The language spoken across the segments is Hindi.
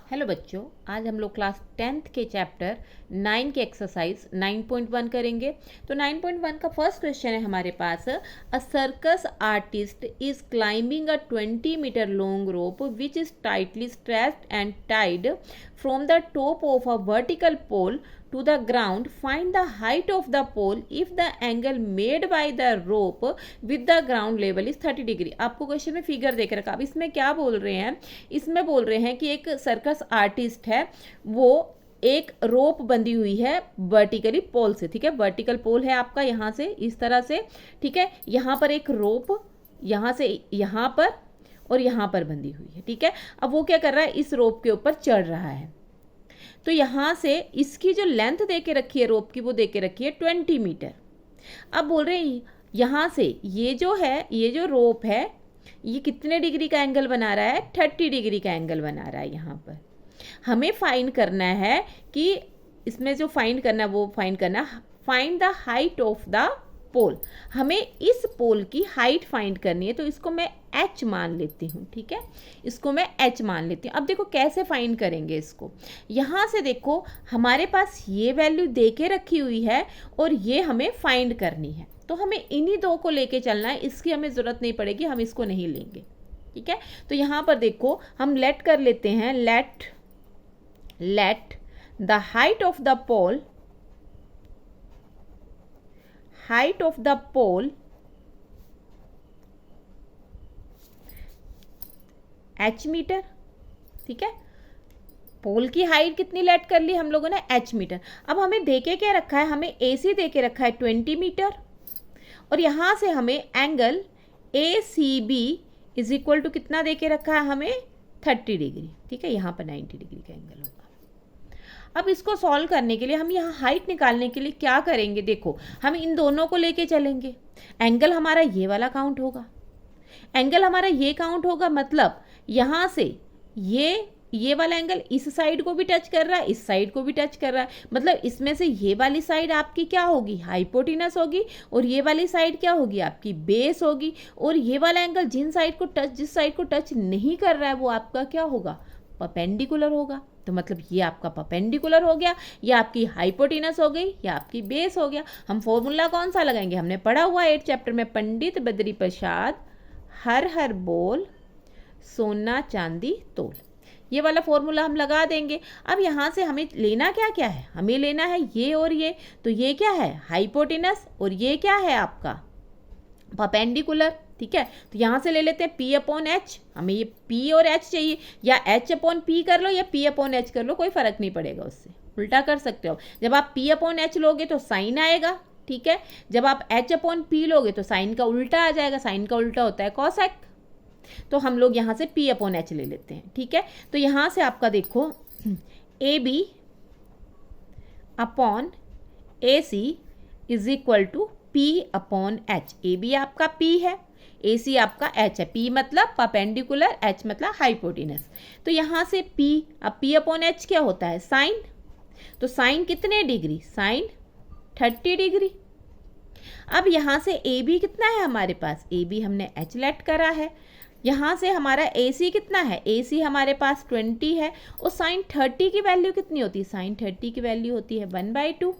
हेलो बच्चों, आज हम लोग क्लास 10th के चैप्टर 9 के एक्सरसाइज 9.1 करेंगे। तो 9.1 का फर्स्ट क्वेश्चन है हमारे पास, a circus artist is climbing a 20 metre long rope which is tightly stressed and tied from the top of a vertical pole to the ground. Find the height of the pole if the angle made by the rope with the ground level is 30 degree. आपको क्वेश्चन में फिगर देख रखा। अब इसमें क्या बोल रहे हैं, इसमें बोल रहे हैं कि एक सर्कस आर्टिस्ट है, वो एक रोप बंधी हुई है वर्टिकली पोल से। ठीक है, वर्टिकल पोल है आपका यहाँ से इस तरह से। ठीक है, यहाँ पर एक रोप यहाँ से यहाँ पर और यहाँ पर बंधी हुई है। ठीक है, अब वो क्या कर रहा है, इस रोप के ऊपर चढ़ रहा है। तो यहाँ से इसकी जो लेंथ दे के रखी है रोप की, वो दे के रखी है 20 मीटर। अब बोल रहे हैं यहाँ से ये जो है, ये जो रोप है, ये कितने डिग्री का एंगल बना रहा है, 30 डिग्री का एंगल बना रहा है। यहाँ पर हमें फाइंड करना है कि इसमें जो फाइंड करना है वो फाइंड करना, find the height of the pole. हमें इस पोल की हाइट फाइंड करनी है, तो इसको मैं h मान लेती हूँ। ठीक है, इसको मैं h मान लेती हूँ। अब देखो कैसे फाइंड करेंगे इसको। यहाँ से देखो हमारे पास ये वैल्यू दे के रखी हुई है और ये हमें फाइंड करनी है, तो हमें इन्हीं दो को लेके चलना है। इसकी हमें ज़रूरत नहीं पड़ेगी, हम इसको नहीं लेंगे। ठीक है, तो यहाँ पर देखो हम लेट कर लेते हैं, let the height of the pole, height of the pole h मीटर। ठीक है, पोल की हाइट कितनी लेट कर ली हम लोगों ने, h मीटर। अब हमें देके क्या रखा है, हमें AC दे के रखा है 20 मीटर और यहाँ से हमें angle ACB is equal to कितना दे के रखा है, हमें 30 डिग्री। ठीक है, यहाँ पर 90 डिग्री का एंगल होगा। अब इसको सॉल्व करने के लिए हम यहाँ हाइट निकालने के लिए क्या करेंगे, देखो हम इन दोनों को लेके चलेंगे। एंगल हमारा ये वाला काउंट होगा, एंगल हमारा ये काउंट होगा, मतलब यहाँ से ये वाला एंगल इस साइड को भी टच कर रहा है, इस साइड को भी टच कर रहा है, मतलब इसमें से ये वाली साइड आपकी क्या होगी, हाइपोटेनस होगी, और ये वाली साइड क्या होगी, आपकी बेस होगी। और ये वाला एंगल जिस साइड को टच नहीं कर रहा है वो आपका क्या होगा, परपेंडिकुलर होगा। तो मतलब ये आपका परपेंडिकुलर हो गया, ये आपकी हाइपोटेनस हो गई, या आपकी बेस हो गया। हम फॉर्मूला कौन सा लगाएंगे, हमने पढ़ा हुआ 8th चैप्टर में, पंडित बद्री प्रसाद हर हर बोल सोना चांदी तोल। ये वाला फॉर्मूला हम लगा देंगे। अब यहाँ से हमें लेना क्या क्या है, हमें लेना है ये और ये। तो ये क्या है, हाइपोटेनस, और ये क्या है आपका परपेंडिकुलर। ठीक है, तो यहाँ से ले लेते हैं P/H। हमें ये P और H चाहिए, या H/P कर लो या P/H कर लो, कोई फर्क नहीं पड़ेगा, उससे उल्टा कर सकते हो। जब आप P/H लोगे तो साइन आएगा। ठीक है, जब आप H/P लोगे तो साइन का उल्टा आ जाएगा, साइन का उल्टा होता है कॉसेक। तो हम लोग यहाँ से P/H ले लेते हैं। ठीक है, तो यहाँ से आपका देखो AB upon AC is equal to P/H। AB आपका P है, AC आपका H है। P मतलब परपेंडिकुलर, H मतलब हाइपोटेनस। तो यहाँ से P, अब P/H क्या होता है, साइन। तो साइन कितने डिग्री, साइन 30 डिग्री। अब यहाँ से AB कितना है हमारे पास, AB हमने H लेट करा है। यहाँ से हमारा AC कितना है, AC हमारे पास 20 है, और साइन 30 की वैल्यू कितनी होती है, साइन 30 की वैल्यू होती है 1/2।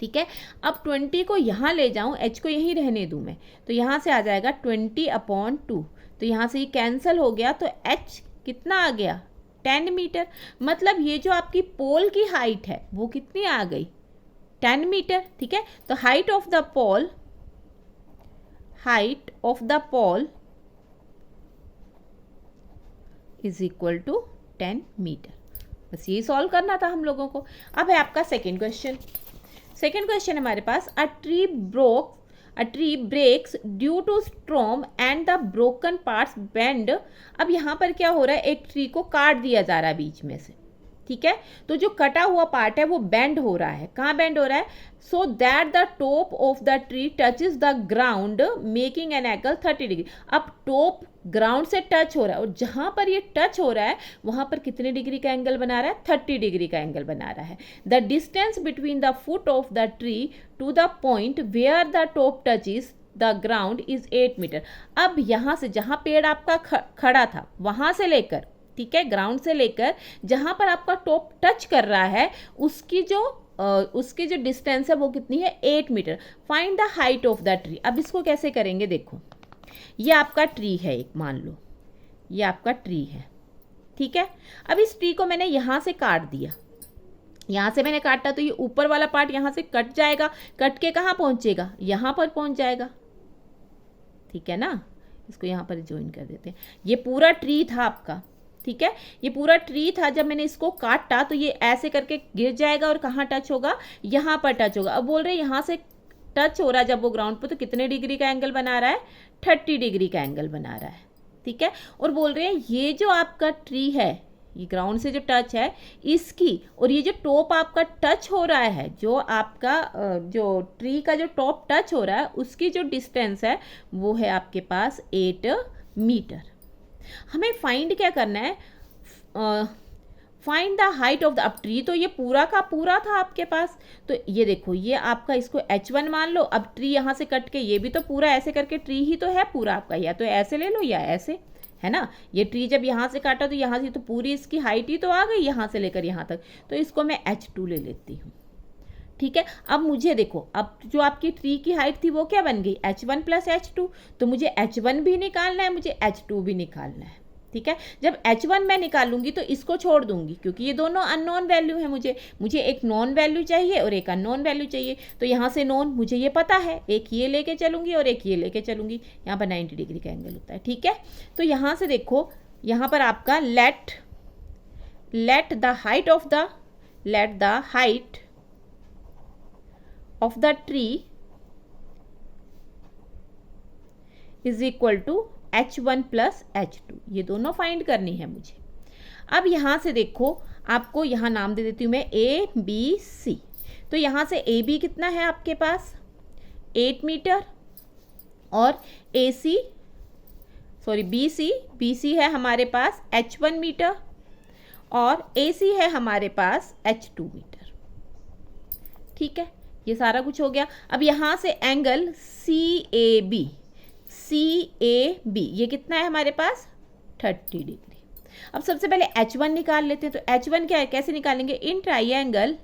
ठीक है, अब 20 को यहाँ ले जाऊँ, H को यहीं रहने दूँ मैं, तो यहाँ से आ जाएगा 20/2। तो यहाँ से ये कैंसिल हो गया, तो H कितना आ गया, 10 मीटर। मतलब ये जो आपकी पोल की हाइट है वो कितनी आ गई, 10 मीटर। ठीक है, तो height of the pole is equal to 10 metre. बस ये सॉल्व करना था हम लोगों को। अब है आपका सेकेंड क्वेश्चन। सेकेंड क्वेश्चन हमारे पास, a tree breaks due to storm and the broken parts bend. अब यहाँ पर क्या हो रहा है, एक ट्री को काट दिया जा रहा है बीच में से। ठीक है, तो जो कटा हुआ पार्ट है वो बेंड हो रहा है। कहाँ बेंड हो रहा है, so that the top of the tree touches the ground making an angle 30 degree. अब टॉप ग्राउंड से टच हो रहा है, और जहाँ पर ये टच हो रहा है वहाँ पर कितने डिग्री का एंगल बना रहा है, 30 डिग्री का एंगल बना रहा है। The distance between the foot of the tree to the point where the top touches the ground is 8 metre. अब यहाँ से जहाँ पेड़ आपका खड़ा था वहाँ से लेकर ठीक है, ग्राउंड से लेकर जहाँ पर आपका टॉप टच कर रहा है उसकी जो डिस्टेंस है वो कितनी है, 8 metre. Find the height of the tree. अब इसको कैसे करेंगे, देखो ये आपका ट्री है एक, मान लो ये आपका ट्री है, ठीक है। अब इस ट्री को मैंने यहाँ से काट दिया, यहाँ से मैंने काटा तो ये ऊपर वाला पार्ट यहाँ से कट जाएगा, कट के कहाँ पहुँचेगा, यहाँ पर पहुँच जाएगा, ठीक है ना। इसको यहाँ पर ज्वाइन कर देते हैं। ये पूरा ट्री था आपका, ठीक है, ये पूरा ट्री था। जब मैंने इसको काटा तो ये ऐसे करके गिर जाएगा और कहाँ टच होगा, यहाँ पर टच होगा। अब बोल रहे हैं यहाँ से टच हो रहा है जब वो ग्राउंड पर, तो कितने डिग्री का एंगल बना रहा है, 30 डिग्री का एंगल बना रहा है, ठीक है। और बोल रहे हैं ये जो आपका ट्री है, ये ग्राउंड से जो टच है इसकी, और ये जो टॉप आपका टच हो रहा है, जो आपका जो ट्री का जो टॉप टच हो रहा है उसकी जो डिस्टेंस है वो है आपके पास 8 मीटर। हमें फाइंड क्या करना है, find the height of the, अब ट्री तो ये पूरा का पूरा था आपके पास, तो ये देखो ये आपका, इसको H1 मान लो। अब ट्री यहाँ से कट के, ये भी तो पूरा ऐसे करके ट्री ही तो है पूरा आपका, या तो ऐसे ले लो या ऐसे, है ना। ये ट्री जब यहाँ से काटा तो यहाँ से तो पूरी इसकी हाइट ही तो आ गई यहाँ से लेकर यहाँ तक, तो इसको मैं H2 ले लेती हूँ, ठीक है। अब मुझे देखो, अब जो आपकी ट्री की हाइट थी वो क्या बन गई, H1 + H2, तो मुझे H1 भी निकालना है, मुझे H2 भी निकालना है, ठीक है। जब H1 मैं निकालूंगी तो इसको छोड़ दूंगी, क्योंकि ये दोनों अननोन वैल्यू है। मुझे एक नॉन वैल्यू चाहिए और एक अननोन वैल्यू चाहिए, तो यहाँ से नॉन मुझे ये पता है, एक ये लेके चलूंगी और एक ये लेके चलूंगी। यहाँ पर 90 डिग्री का एंगल होता है, ठीक है। तो यहाँ से देखो, यहाँ पर आपका let the height of the tree is equal to H1 + H2, ये दोनों फाइंड करनी है मुझे। अब यहाँ से देखो, आपको यहाँ नाम दे देती हूँ मैं ABC। तो यहाँ से AB कितना है आपके पास, 8 मीटर, और BC है हमारे पास H1 मीटर, और AC है हमारे पास H2 मीटर, ठीक है। ये सारा कुछ हो गया। अब यहाँ से एंगल CAB ये कितना है हमारे पास, 30 डिग्री। अब सबसे पहले H1 निकाल लेते हैं। तो H1 क्या है, कैसे निकालेंगे, इन ट्राइंगल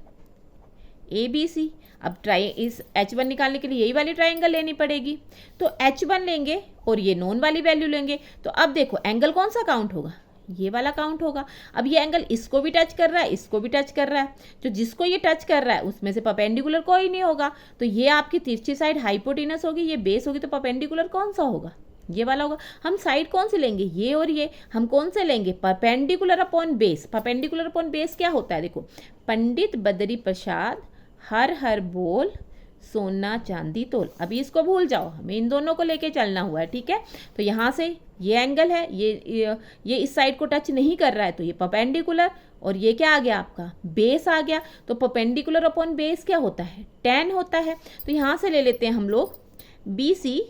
ABC। अब इस H1 निकालने के लिए यही वाली ट्राइंगल लेनी पड़ेगी, तो H1 लेंगे और ये नॉन वाली वैल्यू लेंगे। तो अब देखो एंगल कौन सा काउंट होगा, ये वाला काउंट होगा। अब ये एंगल इसको भी टच कर रहा है, इसको भी टच कर रहा है, जो जिसको ये टच कर रहा है उसमें से परपेंडिकुलर कोई नहीं होगा, तो ये आपकी तिरछी साइड हाइपोटेनस होगी, ये बेस होगी, तो परपेंडिकुलर कौन सा होगा, ये वाला होगा। हम साइड कौन से लेंगे, ये और ये, हम कौन से लेंगे, perpendicular upon base. Perpendicular upon base क्या होता है, देखो, पंडित बद्री प्रसाद हर हर बोल सोना चांदी तोल। अभी इसको भूल जाओ, हमें इन दोनों को लेके चलना हुआ है, ठीक है। तो यहाँ से ये एंगल है, ये इस साइड को टच नहीं कर रहा है, तो ये परपेंडिकुलर, और ये क्या आ गया आपका, बेस आ गया। तो परपेंडिकुलर अपॉन बेस क्या होता है, tan होता है। तो यहाँ से ले लेते हैं हम लोग BC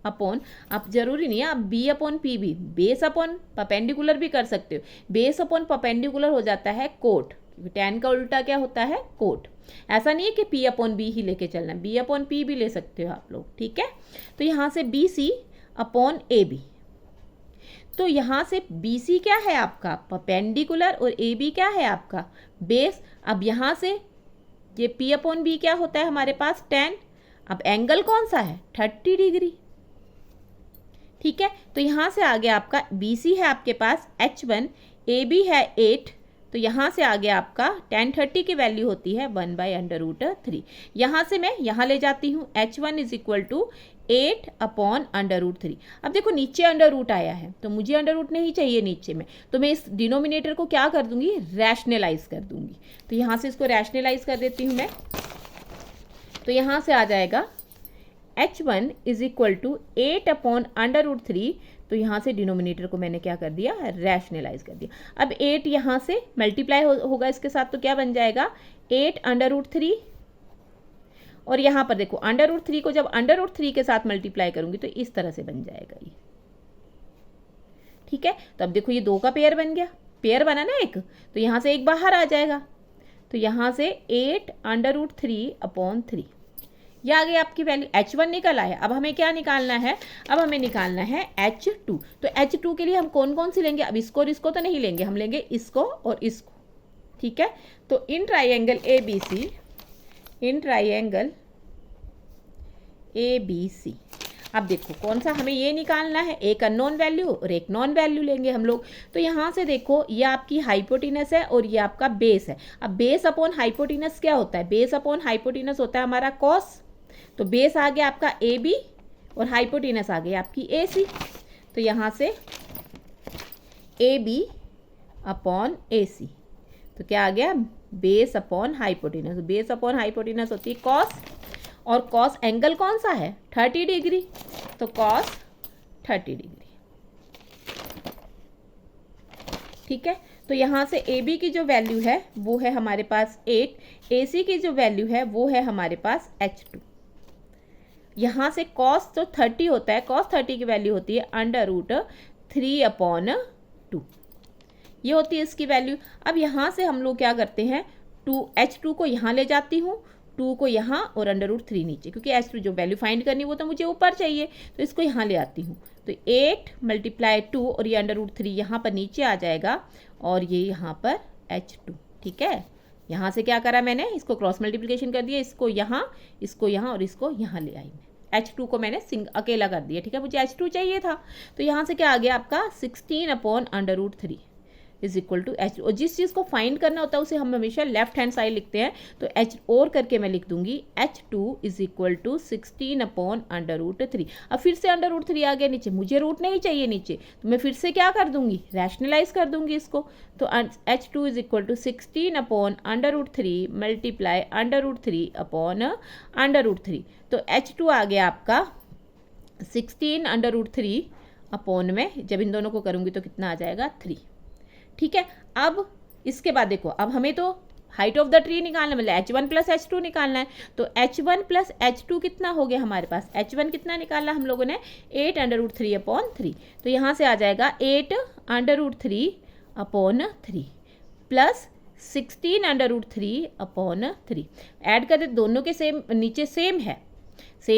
अपॉन, आप जरूरी नहीं है आप B/PB, बेस अपॉन परपेंडिकुलर भी कर सकते हो। बेस अपॉन परपेंडिकुलर हो जाता है कोट, क्योंकि tan का उल्टा क्या होता है, कोट। ऐसा नहीं है कि P/B ही लेके चलना, B/P भी ले सकते हो आप लोग, ठीक है। तो यहाँ से BC अपॉन AB, तो यहाँ से BC क्या है आपका, परपेंडिकुलर, और AB क्या है आपका, बेस। अब यहाँ से ये P/B क्या होता है हमारे पास, tan। अब एंगल कौन सा है, 30 डिग्री, ठीक है। तो यहाँ से आ गया आपका BC है आपके पास H1, AB है 8, तो यहाँ से आ गया आपका tan 30 की वैल्यू होती है 1/√3। यहाँ से मैं यहाँ ले जाती हूँ, H1 = 8/√3। अब देखो नीचे अंडर रूट आया है, तो मुझे अंडर रूट नहीं चाहिए नीचे में, तो मैं इस डिनोमिनेटर को क्या कर दूंगी, रैशनलाइज कर दूंगी। तो यहाँ से इसको रैशनलाइज कर देती हूँ मैं, तो यहाँ से आ जाएगा H1 = 8/√3। तो यहाँ से डिनोमिनेटर को मैंने क्या कर दिया, रैशनलाइज कर दिया। अब 8 यहाँ से मल्टीप्लाई होगा इसके साथ, तो क्या बन जाएगा, 8/√3। और यहाँ पर देखो √3 को जब √3 के साथ मल्टीप्लाई करूंगी तो इस तरह से बन जाएगा ये, ठीक है। तो अब देखो ये 2 का पेयर बन गया, पेयर बना ना एक, तो यहाँ से एक बाहर आ जाएगा, तो यहाँ से 8/√3/3, ये आ गई आपकी वैल्यू, H1 निकल आया। अब हमें क्या निकालना है, अब हमें निकालना है H2। तो H2 के लिए हम कौन कौन सी लेंगे, अब इसको और इसको तो नहीं लेंगे, हम लेंगे इसको और इसको, ठीक है। तो in triangle ABC, in triangle ABC, अब देखो कौन सा हमें ये निकालना है, एक अननोन वैल्यू और एक नॉन वैल्यू लेंगे हम लोग। तो यहाँ से देखो ये आपकी हाइपोटिनस है और ये आपका बेस है। अब बेस अपॉन हाइपोटिनस क्या होता है, बेस अपॉन हाइपोटिनस होता है हमारा कॉस। तो बेस आ गया आपका AB और हाइपोटिनस आ गई आपकी AC। तो यहाँ से AB अपॉन AC, तो क्या आ गया, base upon hypotenuse. Base upon hypotenuse होती है कॉस, और कॉस एंगल कौन सा है, 30 डिग्री, तो कॉस 30 डिग्री, ठीक है। तो यहाँ से AB की जो वैल्यू है वो है हमारे पास 8, AC की जो वैल्यू है वो है हमारे पास H2। यहाँ से कॉस तो 30 होता है, कॉस 30 की वैल्यू होती है √3/2, ये होती है इसकी वैल्यू। अब यहाँ से हम लोग क्या करते हैं, H2 को यहाँ ले जाती हूँ, 2 को यहाँ और √3 नीचे, क्योंकि H2 जो वैल्यू फाइंड करनी वो तो मुझे ऊपर चाहिए, तो इसको यहाँ ले आती हूँ। तो 8 × 2 और ये √3 यहाँ पर नीचे आ जाएगा और ये यहाँ पर H2, ठीक है। यहाँ से क्या करा मैंने, इसको क्रॉस मल्टीप्लिकेशन कर दिया, इसको यहाँ और इसको यहाँ ले आई मैं। H2 को मैंने अकेला कर दिया, ठीक है, मुझे H2 चाहिए था। तो यहाँ से क्या आ गया आपका 16/√3 इज इक्वल टू H। और जिस चीज़ को फाइंड करना होता है उसे हम हमेशा लेफ्ट हैंड साइड लिखते हैं, तो H और करके मैं लिख दूंगी H2 इज इक्वल टू 16/√3। अब फिर से √3 आ गया नीचे, मुझे रूट नहीं चाहिए नीचे, तो मैं फिर से क्या कर दूंगी, रैशनलाइज कर दूंगी इसको। तो H2 is equal to 16/√3 multiply √3/√3। तो H2 आ गया आपका 16/√3 अपॉन में, जब इन दोनों को करूंगी तो कितना आ जाएगा 3, ठीक है। अब इसके बाद देखो, अब हमें तो हाइट ऑफ द ट्री निकालना, मतलब H1 + H2 निकालना है। तो H1 + H2 कितना हो गया हमारे पास, H1 कितना निकाला हम लोगों ने 8√3/3। तो यहाँ से आ जाएगा 8√3/3 प्लस 16√3/3। ऐड कर दे, दोनों के सेम नीचे सेम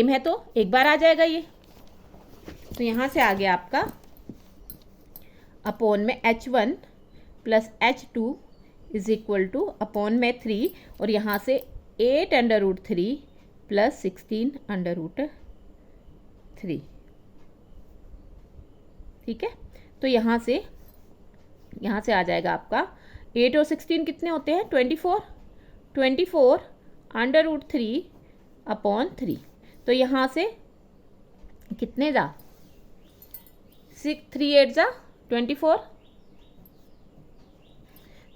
है तो एक बार आ जाएगा ये। तो यहाँ से आ गया आपका अपॉन में H1 + H2 is equal two upon में 3, और यहाँ से 8√3 प्लस 16√3, ठीक है। तो यहाँ से आ जाएगा आपका 8 और 16 कितने होते हैं, 24/3/3। तो यहाँ से कितने जा 3 8 जा 24,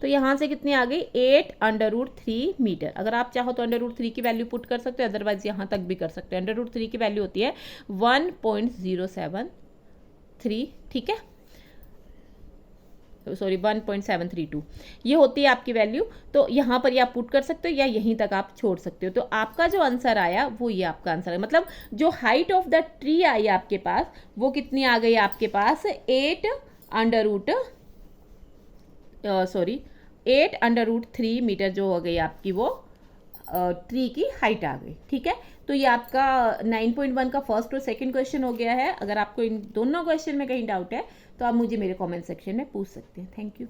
तो यहाँ से कितनी आ गई 8√3 मीटर। अगर आप चाहो तो √3 की वैल्यू पुट कर सकते हो, अदरवाइज यहाँ तक भी कर सकते हो। √3 की वैल्यू होती है 1.073, ठीक है, सॉरी 1.732, ये होती है आपकी वैल्यू। तो यहाँ पर ये आप पुट कर सकते हो या यहीं तक आप छोड़ सकते हो। तो आपका जो आंसर आया वो ये आपका आंसर है, मतलब जो हाइट ऑफ द ट्री आई आपके पास वो कितनी आ गई आपके पास 8√3 मीटर जो हो गई आपकी वो ट्री की हाइट आ गई, ठीक है। तो ये आपका 9.1 का फर्स्ट और सेकंड क्वेश्चन हो गया है। अगर आपको इन दोनों क्वेश्चन में कहीं डाउट है तो आप मुझे मेरे कमेंट सेक्शन में पूछ सकते हैं। Thank you.